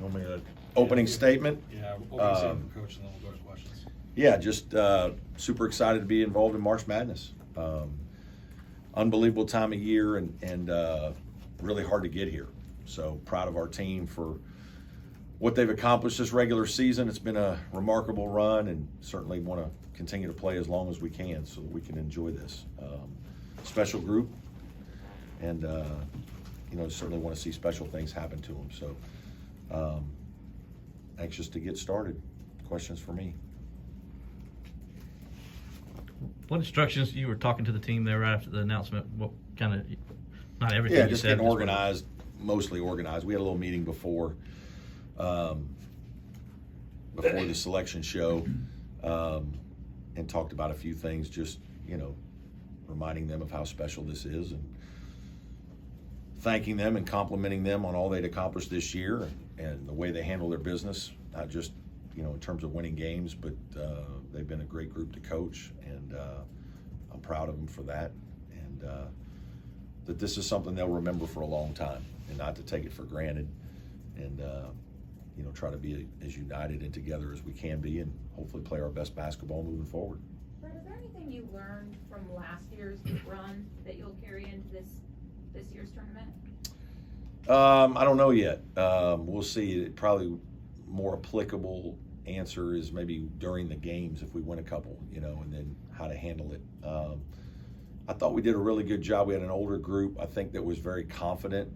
Want me to opening statement? Yeah, opening statement from Coach, and then we'll go to questions. Yeah, just super excited to be involved in March Madness. Unbelievable time of year and really hard to get here. So proud of our team for what they've accomplished this regular season. It's been a remarkable run, and certainly want to continue to play as long as we can so that we can enjoy this. Special group, and certainly want to see special things happen to them. So anxious to get started. Questions for me? What instructions, you were talking to the team there right after the announcement, what kind of, not everything Yeah, you just said. getting organized, mostly organized. We had a little meeting before the selection show, and talked about a few things, just, reminding them of how special this is and thanking them and complimenting them on all they'd accomplished this year and the way they handle their business, not just, in terms of winning games, but they've been a great group to coach, and I'm proud of them for that, and that this is something they'll remember for a long time, and not to take it for granted, and try to be as united and together as we can be, and hopefully play our best basketball moving forward. Brett, is there anything you learned from last year's run that you'll carry into this year's tournament? I don't know yet. We'll see. Probably more applicable answer is maybe during the games if we win a couple, and then how to handle it. I thought we did a really good job. We had an older group, I think, that was very confident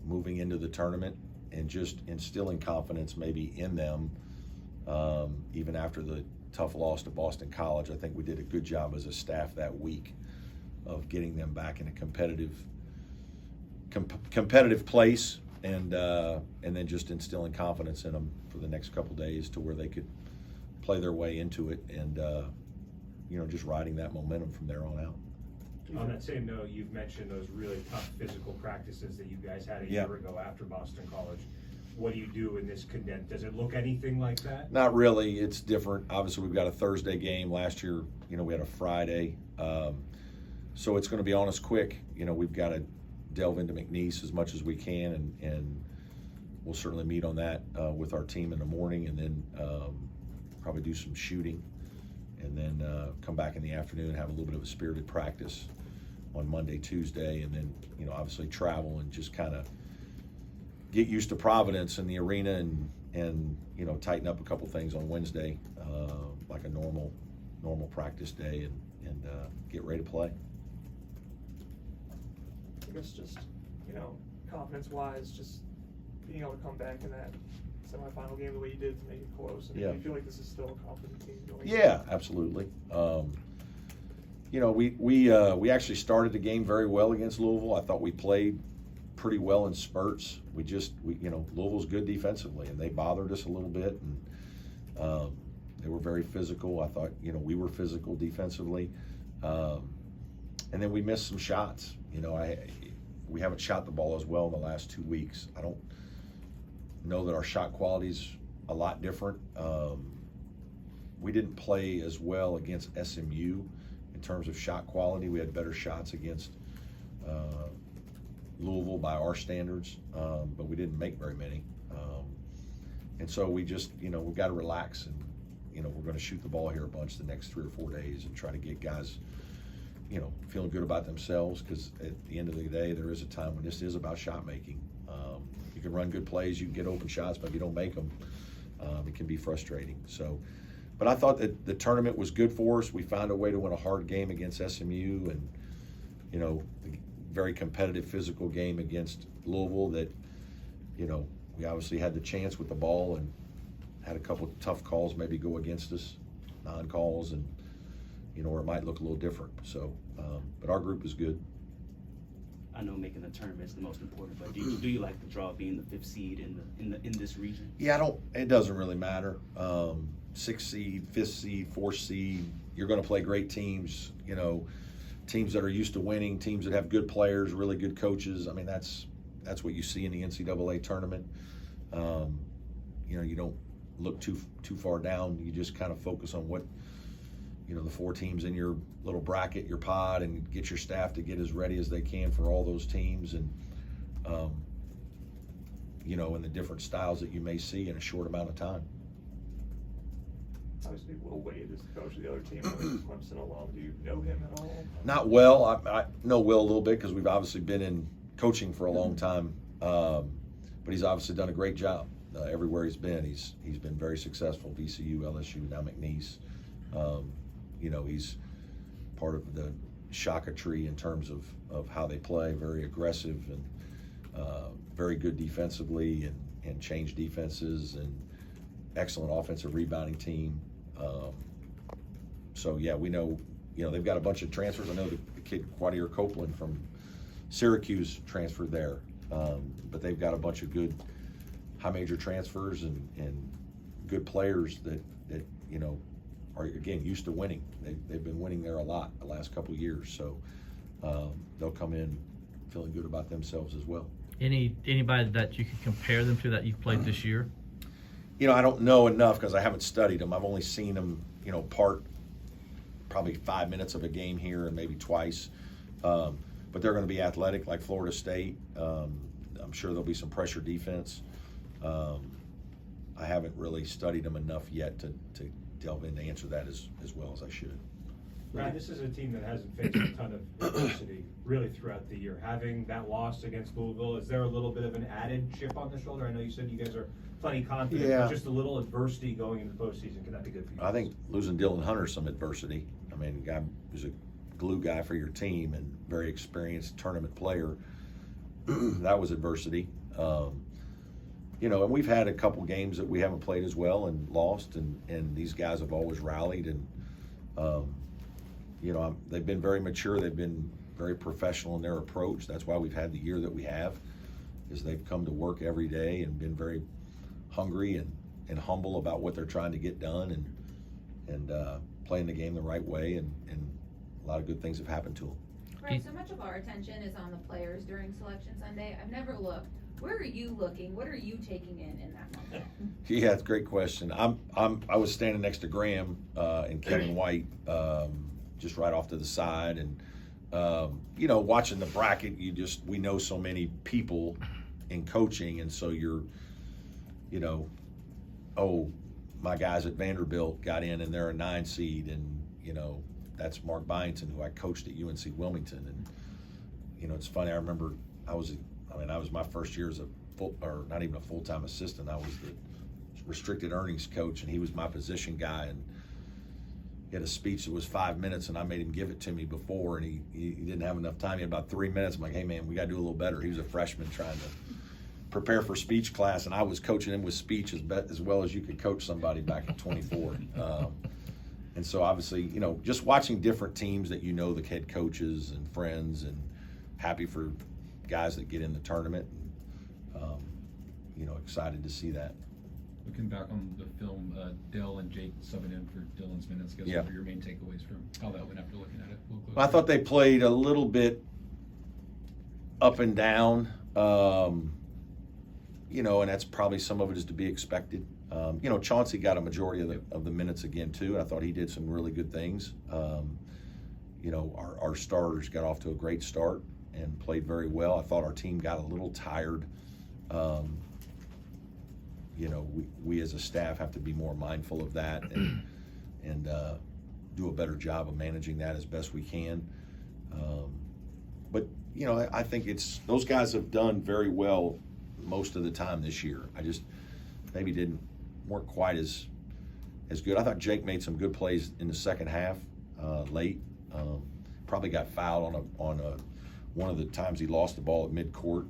moving into the tournament, and just instilling confidence maybe in them, even after the tough loss to Boston College. I think we did a good job as a staff that week of getting them back in a competitive place, and then just instilling confidence in them for the next couple days to where they could play their way into it, and just riding that momentum from there on out. On that same note, you've mentioned those really tough physical practices that you guys had a year ago after Boston College. What do you do in this condensed? Does it look anything like that? Not really. It's different. Obviously, we've got a Thursday game. Last year, we had a Friday. So it's going to be on us quick. We've got to delve into McNeese as much as we can, and we'll certainly meet on that with our team in the morning, and then probably do some shooting, and then come back in the afternoon and have a little bit of a spirited practice on Monday, Tuesday, and then, obviously travel and just kind of get used to Providence and the arena, and tighten up a couple things on Wednesday, like a normal practice day, and get ready to play. I guess just, confidence-wise, just being able to come back in that semifinal game the way you did to make it close. And Yeah. do you feel like this is still a confident team going? Yeah, absolutely. We actually started the game very well against Louisville. I thought we played pretty well in spurts. Louisville's good defensively, and they bothered us a little bit, and they were very physical. I thought, we were physical defensively. And then we missed some shots. We haven't shot the ball as well in the last 2 weeks. I don't know that our shot quality's a lot different. We didn't play as well against SMU in terms of shot quality. We had better shots against Louisville by our standards, but we didn't make very many. And so we just, we've got to relax, and, we're going to shoot the ball here a bunch the next 3 or 4 days and try to get guys, feeling good about themselves, because at the end of the day, there is a time when this is about shot making. You can run good plays, you can get open shots, but if you don't make them, it can be frustrating. So, but I thought that the tournament was good for us. We found a way to win a hard game against SMU, and, a very competitive physical game against Louisville that, we obviously had the chance with the ball and had a couple of tough calls maybe go against us, non-calls, and, or it might look a little different. So, but our group is good. I know making the tournament is the most important, but do you like the draw being the 5th seed in this region? Yeah, it doesn't really matter. 6th seed, 5th seed, 4th seed, you're going to play great teams, teams that are used to winning, teams that have good players, really good coaches. I mean, that's what you see in the NCAA tournament. You don't look too far down. You just kind of focus on what, the 4 teams in your little bracket, your pod, and get your staff to get as ready as they can for all those teams. And you know, in the different styles that you may see in a short amount of time. Obviously, Will Wade is the coach of the other team. Clemson alum. Do you know him at all? Not well. I know Will a little bit because we've obviously been in coaching for a long time. But he's obviously done a great job everywhere he's been. He's been very successful. VCU, LSU, now McNeese. You know, he's part of the Shaka tree in terms of how they play. Very aggressive and very good defensively and change defenses and excellent offensive rebounding team. So yeah, we know, you know, they've got a bunch of transfers. I know the kid Quadir Copeland from Syracuse transferred there. But they've got a bunch of good high major transfers and good players that you know are again used to winning. They've been winning there a lot the last couple of years, so they'll come in feeling good about themselves as well. Anybody that you could compare them to that you've played this year? You know, I don't know enough because I haven't studied them. I've only seen them, you know, probably 5 minutes of a game here and maybe twice. But they're going to be athletic like Florida State. I'm sure there'll be some pressure defense. I haven't really studied them enough yet to delve in to answer that as well as I should. Brad, this is a team that hasn't faced a ton of adversity really throughout the year. Having that loss against Louisville, is there a little bit of an added chip on the shoulder? I know you said you guys are plenty confident, Yeah. but just a little adversity going into the postseason. Can that be good for you? I think losing Dylan Hunter's some adversity. I mean, the guy was a glue guy for your team and very experienced tournament player. That was adversity. You know, and we've had a couple games that we haven't played as well and lost, and these guys have always rallied, and you know, they've been very mature. They've been very professional in their approach. That's why we've had the year that we have, is they've come to work every day and been very hungry and humble about what they're trying to get done and playing the game the right way, and a lot of good things have happened to them. Right, so much of our attention is on the players during Selection Sunday. I've never looked. Where are you looking? What are you taking in that moment? Yeah, it's a great question. I was standing next to Graham and Kevin White, just right off to the side, and you know, watching the bracket, we know so many people in coaching, and so you're, you know, oh, my guys at Vanderbilt got in and they're a 9 seed, and you know, that's Mark Byington, who I coached at UNC Wilmington, and you know, it's funny. I remember I was my first year as not even a full-time assistant. I was the restricted earnings coach, and he was my position guy, and he had a speech that was 5 minutes, and I made him give it to me before, and he didn't have enough time. He had about 3 minutes. I'm like, hey man, we got to do a little better. He was a freshman trying to prepare for speech class, and I was coaching him with speech as well as you could coach somebody back at 24. And so obviously, you know, just watching different teams that you know, the head coaches and friends, and happy for guys that get in the tournament, and, you know, excited to see that. Looking back on the film, Dell and Jake subbing in for Dylan's minutes, guys, Yeah. what are your main takeaways from how that went after looking at it? Well, I thought they played a little bit up and down, you know, and that's probably some of it is to be expected. You know, Chauncey got a majority of the minutes again too. I thought he did some really good things. You know, our starters got off to a great start and played very well. I thought our team got a little tired. You know, we as a staff have to be more mindful of that and do a better job of managing that as best we can. But you know, I think those guys have done very well most of the time this year. I just maybe weren't quite as good. I thought Jake made some good plays in the second half late. Probably got fouled on one of the times he lost the ball at midcourt.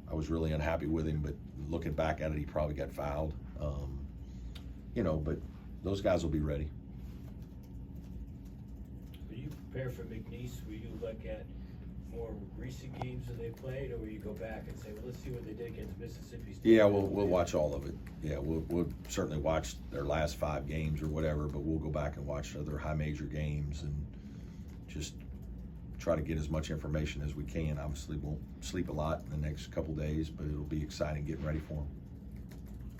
I was really unhappy with him, but looking back at it, he probably got fouled. You know, but those guys will be ready. When you prepare for McNeese, will you look at more recent games that they played, or will you go back and say, well, let's see what they did against Mississippi State? Yeah, we'll watch all of it. Yeah, we'll certainly watch their last 5 games or whatever, but we'll go back and watch other high major games and just try to get as much information as we can. Obviously, won't sleep a lot in the next couple days, but it'll be exciting getting ready for them.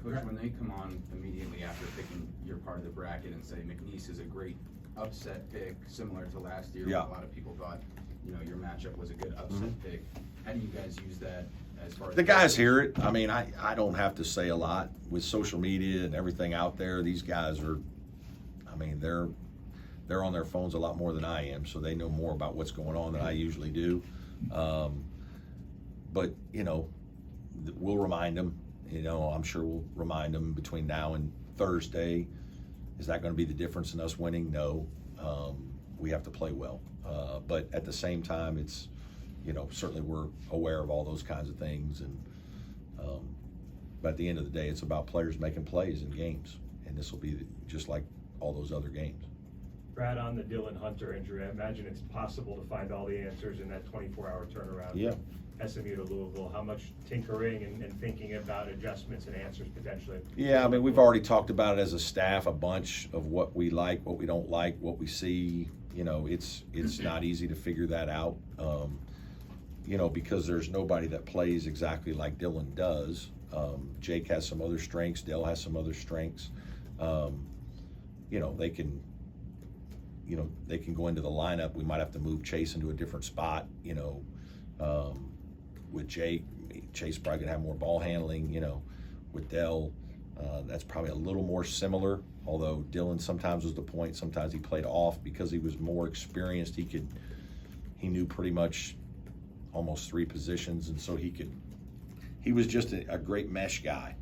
Coach, when they come on immediately after picking your part of the bracket and say McNeese is a great upset pick, similar to last year, Yeah. when a lot of people thought, you know, your matchup was a good upset pick. How do you guys use that as far as The guys hear it. I mean, I don't have to say a lot with social media and everything out there. These guys are, I mean, they're on their phones a lot more than I am, so they know more about what's going on than I usually do. But you know, we'll remind them. You know, I'm sure we'll remind them between now and Thursday. Is that going to be the difference in us winning? No. We have to play well. But at the same time, it's, you know, certainly we're aware of all those kinds of things. And but at the end of the day, it's about players making plays in games. And this will be just like all those other games. Brad, on the Dylan Hunter injury, I imagine it's possible to find all the answers in that 24-hour turnaround. Yeah. From SMU to Louisville. How much tinkering and thinking about adjustments and answers potentially? Yeah, I mean, we've already talked about it as a staff, a bunch of what we like, what we don't like, what we see. You know, it's not easy to figure that out, you know, because there's nobody that plays exactly like Dylan does. Jake has some other strengths. Dell has some other strengths. You know, they can go into the lineup. We might have to move Chase into a different spot, you know. With Jake, Chase probably gonna have more ball handling, you know. With Dell, that's probably a little more similar, although Dylan sometimes was the point, sometimes he played off because he was more experienced. He knew pretty much almost 3 positions, and so he was just a great mesh guy.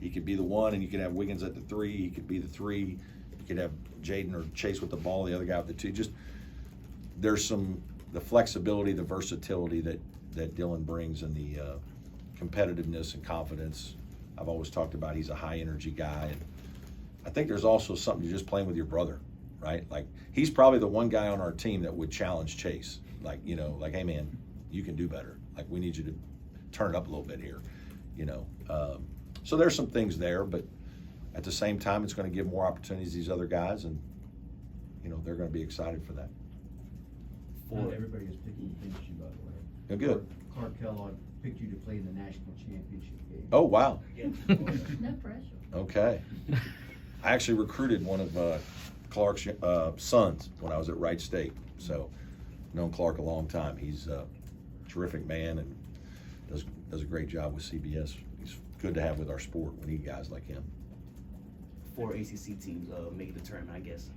He could be the 1 and you could have Wiggins at the 3, he could be the 3, you could have Jaden or Chase with the ball, the other guy with the 2. Just there's the flexibility, the versatility that Dylan brings, and the competitiveness and confidence. I've always talked about he's a high energy guy, and I think there's also something to just playing with your brother, right? Like, he's probably the one guy on our team that would challenge Chase, like, you know, like, hey man, you can do better. Like, we need you to turn it up a little bit here, you know. So there's some things there, but at the same time, it's going to give more opportunities to these other guys, and you know, they're going to be excited for that. Not everybody is picking against you, by the way. Oh, good. Clark Kellogg picked you to play in the national championship game. Oh, wow. No pressure. Okay. I actually recruited one of Clark's sons when I was at Wright State. So, known Clark a long time. He's a terrific man and does a great job with CBS. He's good to have with our sport. We need guys like him. 4 ACC teams make the tournament, I guess.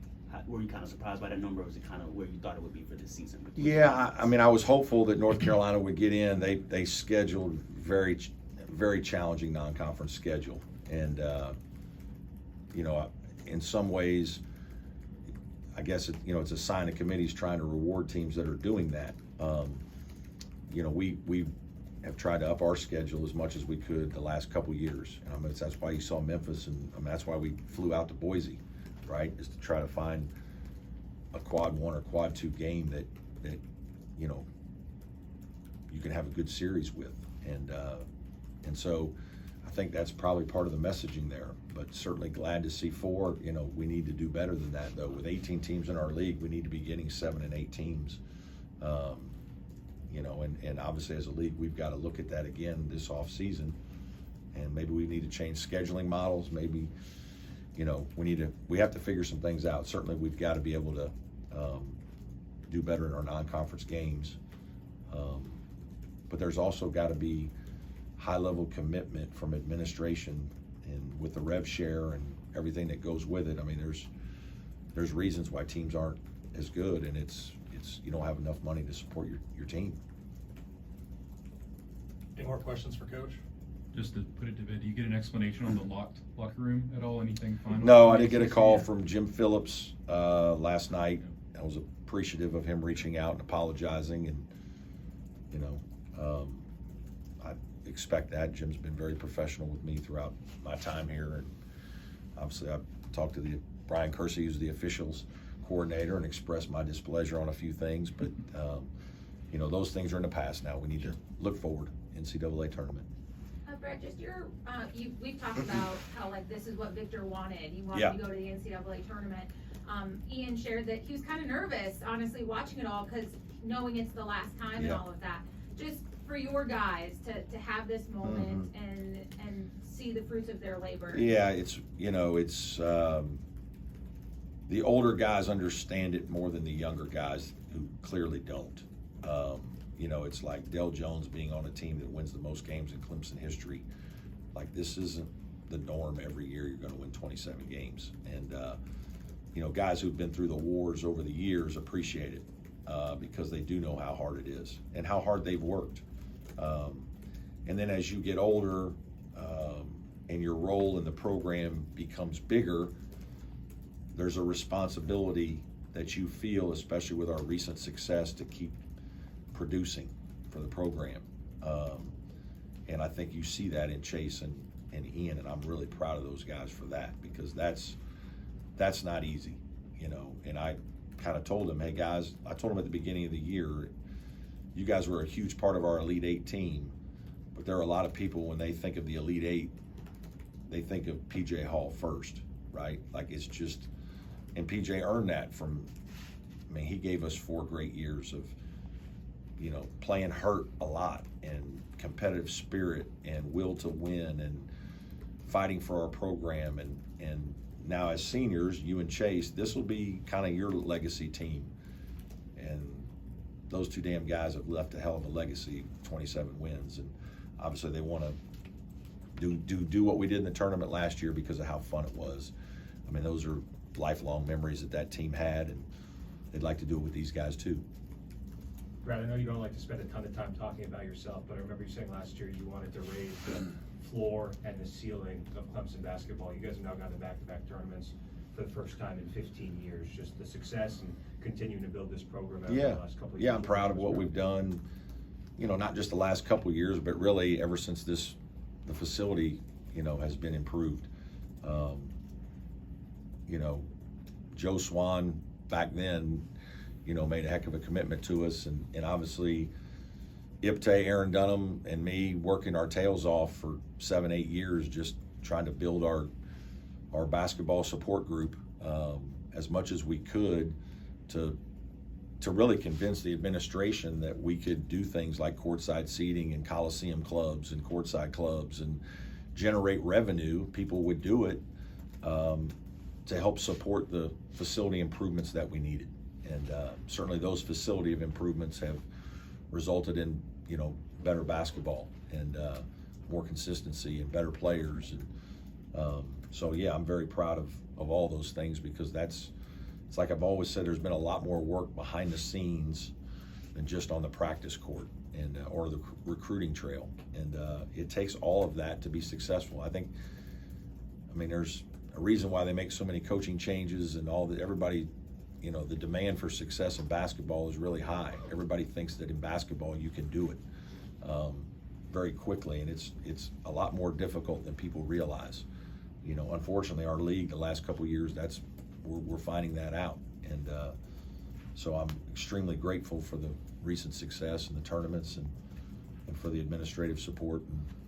Were you kind of surprised by that number, or was it kind of where you thought it would be for this season? Yeah, I mean, I was hopeful that North Carolina would get in. They scheduled very, very challenging non-conference schedule, and you know, in some ways, I guess it's a sign the committee's trying to reward teams that are doing that. You know, we have tried to up our schedule as much as we could the last couple years, and that's why you saw Memphis, and that's why we flew out to Boise. Right, is to try to find a quad 1 or quad 2 game that you know, you can have a good series with, and so I think that's probably part of the messaging there. But certainly glad to see 4. You know, we need to do better than that though. With 18 teams in our league, we need to be getting 7 and 8 teams. You know, and obviously as a league, we've got to look at that again this off season, and maybe we need to change scheduling models. Maybe, you know, we have to figure some things out. Certainly we've got to be able to do better in our non-conference games. But there's also got to be high-level commitment from administration, and with the rev share and everything that goes with it. I mean, there's reasons why teams aren't as good, and it's you don't have enough money to support your team. Any more questions for Coach? Just to put it to bed, do you get an explanation on the locked locker room at all? Anything final? No, I did get a call from Jim Phillips last night. I was appreciative of him reaching out and apologizing, and you know, I expect that. Jim's been very professional with me throughout my time here, and obviously I talked to Brian Kersey, who's the officials coordinator, and expressed my displeasure on a few things, but you know, those things are in the past now. We need to look forward. NCAA tournament. Brett, just we've talked about how, like, this is what Victor wanted. He wanted to go to the NCAA tournament. Ian shared that he was kind of nervous, honestly, watching it all, because knowing it's the last time and all of that. Just for your guys to have this moment and see the fruits of their labor. Yeah, it's the older guys understand it more than the younger guys who clearly don't. You know, it's like Dale Jones being on a team that wins the most games in Clemson history. Like, this isn't the norm every year you're going to win 27 games. And, you know, guys who've been through the wars over the years appreciate it because they do know how hard it is and how hard they've worked. And then as you get older and your role in the program becomes bigger, there's a responsibility that you feel, especially with our recent success, to keep producing for the program. And I think you see that in Chase and Ian, and I'm really proud of those guys for that, because that's not easy, you know. And I kind of told them, hey guys, I told them at the beginning of the year, you guys were a huge part of our Elite Eight team, but there are a lot of people, when they think of the Elite Eight, they think of PJ Hall first, right? Like, it's just, and PJ earned that from, I mean, he gave us 4 great years of, you know, playing hurt a lot and competitive spirit and will to win and fighting for our program. And now as seniors, you and Chase, this will be kind of your legacy team. And those 2 damn guys have left a hell of a legacy, 27 wins. And obviously they want to do what we did in the tournament last year because of how fun it was. I mean, those are lifelong memories that team had, and they'd like to do it with these guys too. Brad, I know you don't like to spend a ton of time talking about yourself, but I remember you saying last year you wanted to raise the floor and the ceiling of Clemson basketball. You guys have now gone to back-to-back tournaments for the first time in 15 years. Just the success and continuing to build this program over the last couple of years. Yeah, I'm proud of what we've done, you know, not just the last couple of years, but really ever since the facility, you know, has been improved. You know, Joe Swan back then, you know, made a heck of a commitment to us, and obviously Ipte, Aaron Dunham, and me working our tails off for 7-8 years, just trying to build our basketball support group as much as we could to really convince the administration that we could do things like courtside seating and Coliseum clubs and courtside clubs and generate revenue. People would do it to help support the facility improvements that we needed. And certainly those facility improvements have resulted in, you know, better basketball and more consistency and better players. And so, yeah, I'm very proud of all those things, because it's like I've always said, there's been a lot more work behind the scenes than just on the practice court and or the recruiting trail. And it takes all of that to be successful. I mean, there's a reason why they make so many coaching changes and all that. Everybody, you know, the demand for success in basketball is really high. Everybody thinks that in basketball you can do it very quickly, and it's a lot more difficult than people realize. You know, unfortunately, our league the last couple of years, we're finding that out. And so I'm extremely grateful for the recent success in the tournaments and for the administrative support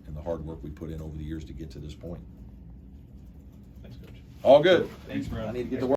and the hard work we put in over the years to get to this point. Thanks, Coach. All good. Thanks, Brad. I need to get to work.